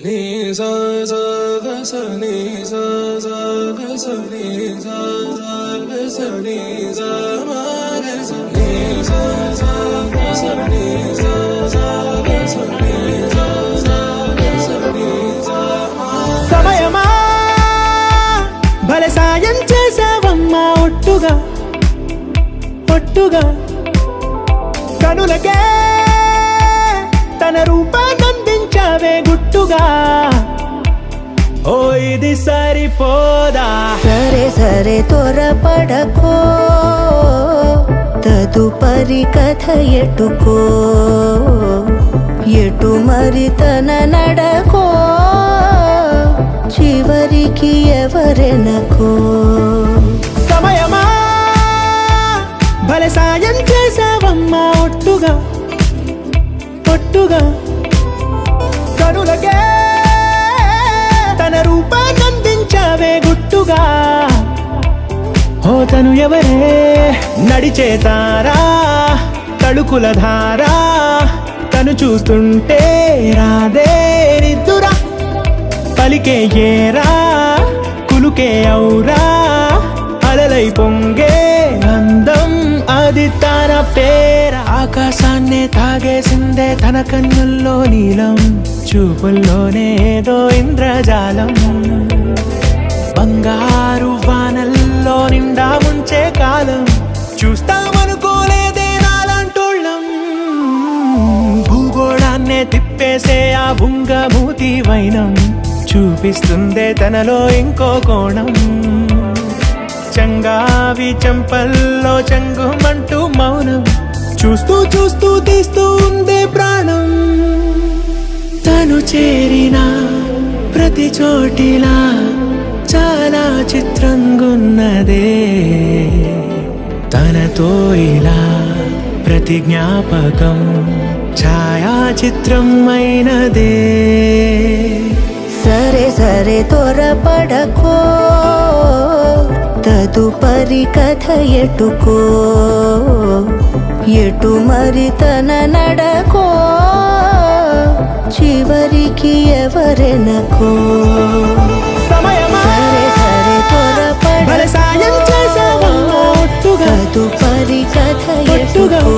నీ సా సా గ స నీ సా సా గ స నీ సా సా గ స నీ సా మా గ స నీ సా సా గ స నీ సా సా గ స నీ సా సా గ స నీ సా మా. సమయమా భలే సాయం చేసావమ్మా ఒట్టుగా ఒట్టుగా కనులకే తన రూపాన్నందించావే గుట్టుగా. ఓ ఇది సరిపోదా? సరే సరే త్వరపడకో, తదుపరి కథ ఎటుకో, ఎటు మరి తన నడకో, చివరికి ఎవరెనకో. సమయమా భలే సాయం చేసావమ్మా ఒట్టుగా ఒట్టుగా కనులకే తన రూపాన్నందించావే గుట్టుగా. ఓ తను ఎవరే నడిచే తారా, తళుకుల ధారా, తను చూస్తుంటే రాదే నిద్దురా, పలికే ఏరా కులుకే ఔరా, అలలై పొంగే అందం అది తన పేర. ఆకాశాన్నే తాగేసిందే తన కన్నుల్లో నీలం, చూపుల్లోనే ఏదో ఇంద్రజాలం, బంగారు వానల్లో నిండా ముంచే కాలం, చూస్తామనుకోలేదే నాలంటోళ్ళం. భూగోళాన్నే తిప్పేసే ఆ బుంగమూతి వైనం, చూపిస్తుందే తనలో ఇంకో కోణం. చంగావి చంపల్లో చంగుమంటూ మౌనం, చూస్తూ చూస్తూ తీస్తూ ఉందే ప్రాణం. తను చేరిన ప్రతి చోటిలా చాలా చిత్రంగున్నదే, తనతో ఇలా ప్రతి జ్ఞాపకం ఛాయాచిత్రం అయినదే. సరే సరే త్వరపడకో, తదుపరి కథ ఎటుకో, ఎటు మరి తన నడకో, చివరికి ఎవరెనకో. సమయమా సరే సరే భలే సాయం చేసావమ్మా ఒట్టుగా తదుపరి కథ ఒట్టుగా ఎటుకో,